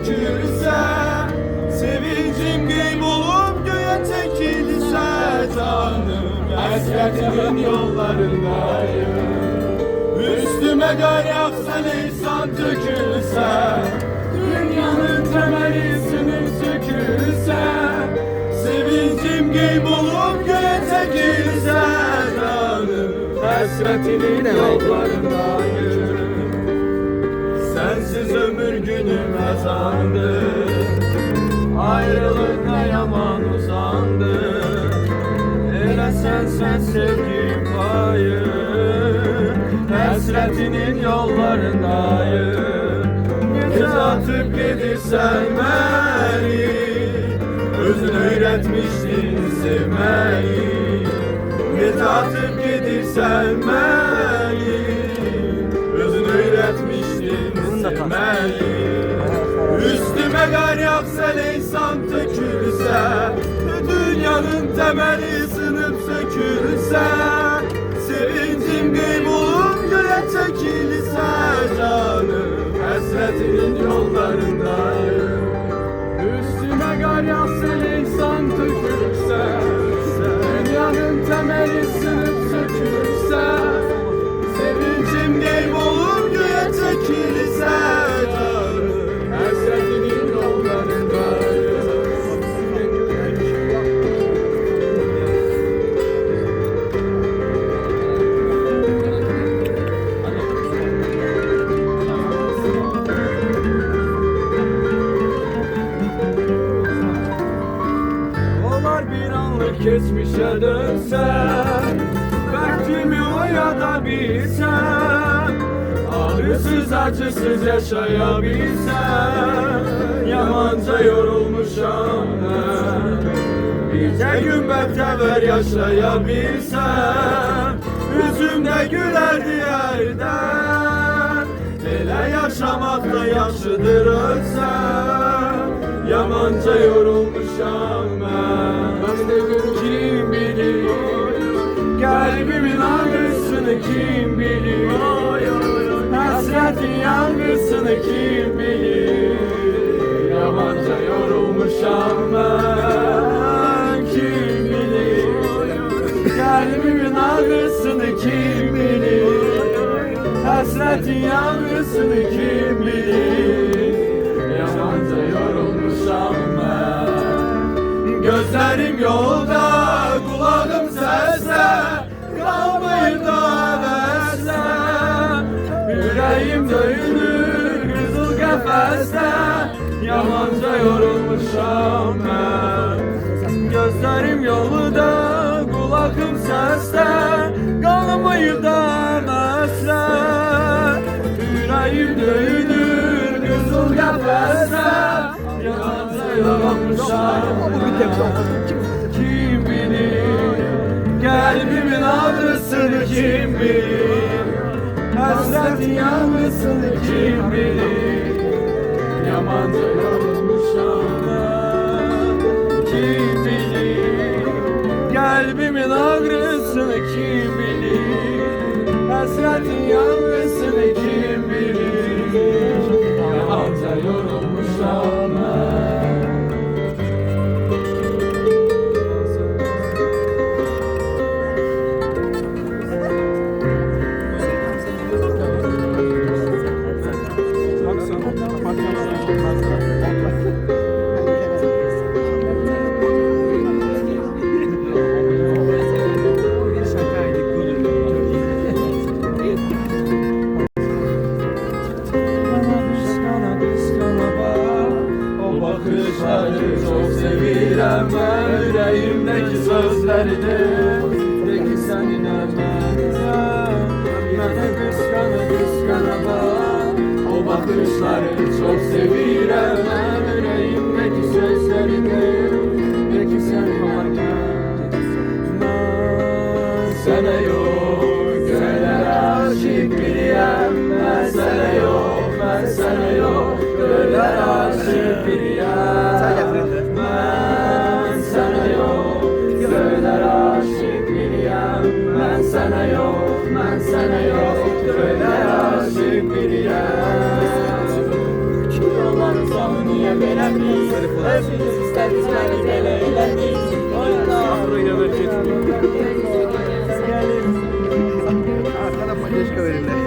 tökülse, sevincim kaybolup göğe çekilse canım, hasretinin yollarındayım. Üstüme kar yağsa, lisan tökülse, dünyanın temeli sınıf sökülse, sevincim kaybolup göğe çekilse canım, hasretinin yollarındayım. Sensiz ömür günüm kazandı, ayrılık ne yaman uzandı. Elə sen sevgim payı, hasretinin yollarındayım. Gece atıp gedirsen beni, özün öğretmiştin sevmeyi. Gece atıp gedirsen beni, özün öğretmiştin sevmeyi. Üstüme kar yağsa, leysam tökülse, dünyanın temeli sınıp sökülse, sevincim kaybolup göğe çekilse canım, hasretinin yollarındayım. Üstüme kar yağsa, leysam tökülse, dünyanın temeli sınıp sökülse, sevincim kaybolup göğe çekilse canım, hasretinin yollarındayım. Onlar bir anlık geçmişe dönse, vaktimi oyatabilsem, ağrısız acısız yaşayabilsem, yamanca yorulmuşam ben. Birce gün beraber yaşayabilsem, yüzümde gülerdi yerden. Elə yaşamak da yaxşıdır ölsem, yamanca yorulmuşam ben. Kim bilir, kalbimin ağrısını kim bilir, hasretin yangısını kim bilir. Yamanca yorulmuşam ben, kim bilir, kalbimin ağrısını kim bilir, hasretin yangısını kim bilir. Yamanca yorulmuşam ben. Gözlerim yolda, kulağım sesle, kalmayı da verse, yüreğim döyünür kızıl kafeste, yamanca yorulmuşam ben. Gözlerim yolda, kulağım sesle, kalmayı da verse, yüreğim döyünür kızıl kafeste, yamanca yorulmuşam ben. Kim bilir, kalbimin ağrısını kim bilir, hasretin yangısını kim bilir. Yamanca yorulmuşam ben. Kim bilir, kalbimin ağrısını kim bilir, hasretin yangısını kim bilir. Yamanca yorulmuşam ben. Bakışları çok sevirem ben, yüreğimdeki sözlerini, peki sen inanmazsan, beni kıskana bak. O bakışları çok sevirem ben, yüreğimdeki sözlerini, peki sen inanmazsan. Sana yok, göğler aşık biriyem, ben sana yok, ben sana yok, göğler aşık biriyem. Ben sana yok, göğler aşık biriyem. Ben sana yok, ben sana yok, göğler aşık biriyem. Yollar niye belə biz? Hepimiz istədik məni belə elədik. Afro'yla da ketmiyor. Arkada paylaşka verirler.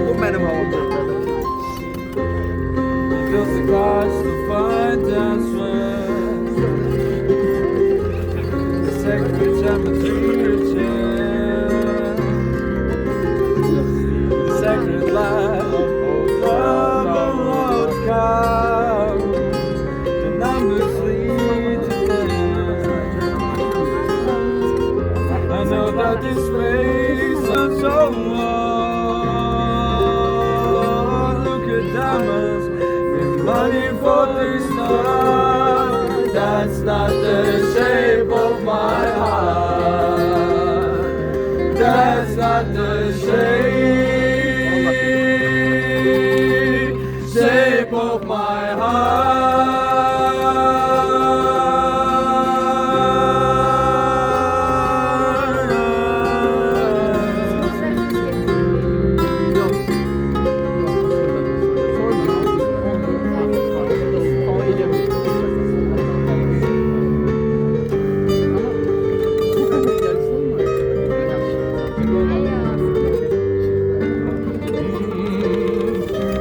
Bu benim havamda. Across the fine dance floor, the sacred temperature, the sacred light of love and what's come. The numbers lead to them. I know that this place is so warm. Look at diamonds. Money for this love, that's not the shape of my heart. That's not the shape of my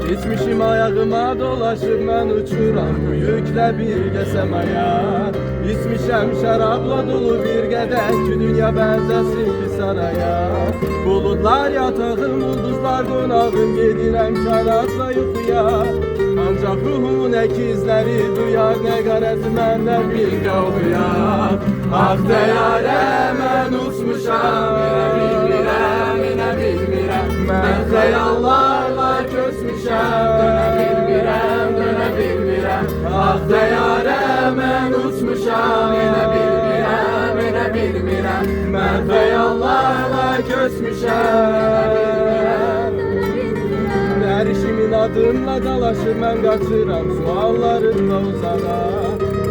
Geçmişim ayağıma dolaşıp mən uçuram Büyüklə birgə səmaya İçmişəm şərabla dolu bir qədər Ki dünya bənzəsin bir saraya Buludlar yatağım, ulduzlar qonağım Gedirəm kənatla yuxuya Ancaq ruhumun əkizləri duyar Nə qərəzi məndən bir qavuyar Ah dəyarə mən uçmuşam Minə bilmirəm Mən xəyallarla köçmüşəm Dönə bilmirəm Ah dəyarə mən uçmuşam Minə bilmirəm Mən xəyallarla köçmüşəm Erişimin adımla dalaşır mən qaçıram Suallarımla uzağa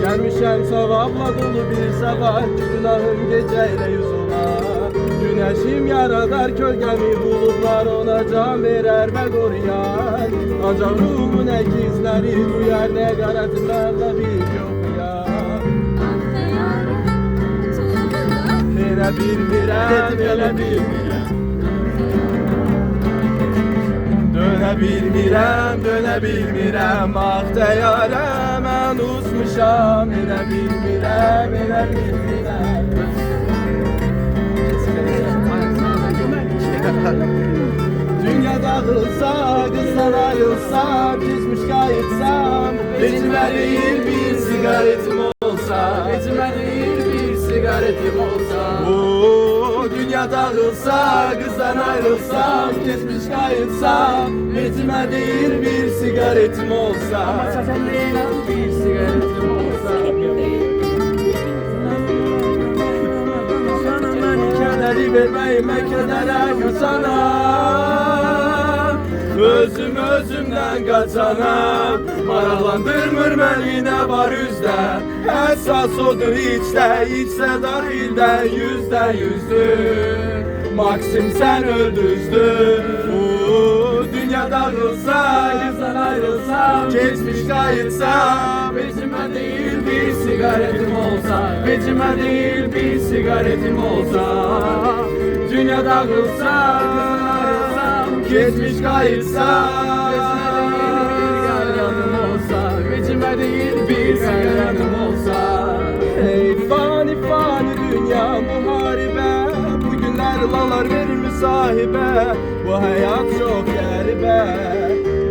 Gəlmişəm savabla dolu bir sabah Günahım gecə ilə yüz olar Güneşim yaradar kölgəmi bulutlar Ona can verər və qoruyar Ancaq ruhumun əkizləri duyar Nə qərətimlərlə bir yoxuyar Elə bilmirəm, elə bilmirəm Dönə bilmirəm Ah dəyarə mən uçmuşam Elə bilmirəm Dünya dağılsa, kızdan ayrılsam Küsmüş kayıtsam İçime değil bir sigaretim olsa İçime değil bir sigaretim olsa Dünya dağılsa, kızdan ayrılsam Kesmiş kayıtsam İçime değil bir sigaretim olsa Bir sigaretim olsa Sana beni kədəri verməyimə kədərə yusanam Özümdən qaçanam Maraqlandırmır məni nə var üzdə Əsas odur içdə dahildə %100'dür Maksim sən öldüzdür Dünya dağılsa, kızdan ayrılsam Geçmiş kayıtsam Becime değil bir sigaretim olsa Becime değil bir sigaretim olsa Dünya dağılsa, kızdan ayrılsam Geçmiş kayıtsam Becime değil bir sigaretim olsa Ey fani dünya muharibe Bugünler lalar verir müsahibe Bu hayat çok qəribə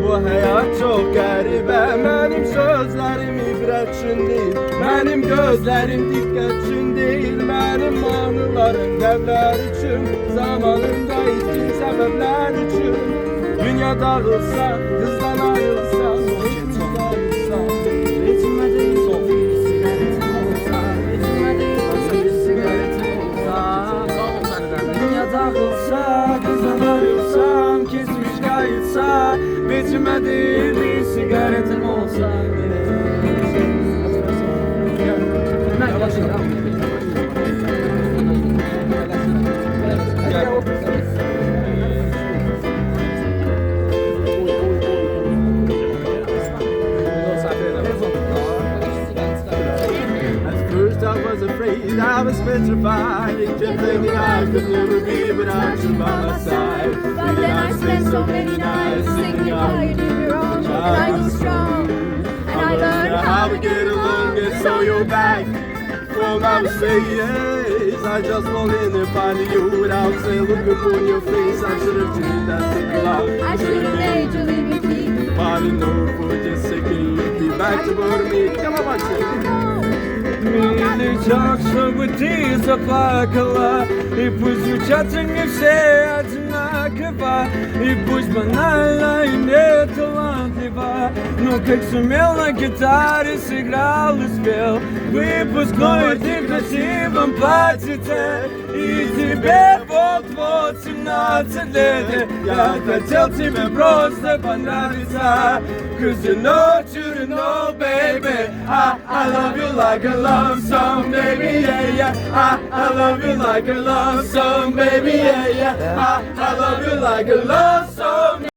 Bu hayat çok qəribə Mənim sözlərim ibrət üçün deyil Mənim gözlərim diqqət üçün deyil Mənim mahnılarım dəvlər üçün Zamanında etdiğim səbəblər üçün Dünya dağılsa, kızdan ayrılsa Geçmiş ayrılsa Geçime değil bir sigaretim olsa Geçime değil bir sigaretim olsa Dünya dağılsa, kızdan ayrılsam olsa, bitmedi bir sigaretim olsa. At first I was afraid, I was petrified. It kept thinking I could never be without you by my side. But then I spent so many nights thinking how you did me wrong, and I grew strong, and I learned how to get along. And so you're back for my mistakes. I just wanted to find you without saying, look upon your face. I should have treated that thing love. I should have made you leave me deep. But in order for just a second, be back to burn me. Come on, watch it. Милый чак, чтобы ты заплакала, и пусть звучат они все одинаково, и пусть банально и не талантливо, но как сумел на гитаре сыграл и спел выпускной ты в красивом платьице, и тебе вот-вот 17 лет. Я хотел тебе просто понравиться, 'cause you know, baby, I love you like a love song, baby, yeah, yeah. I love you like a love song, baby, yeah, yeah. I love you like a love song.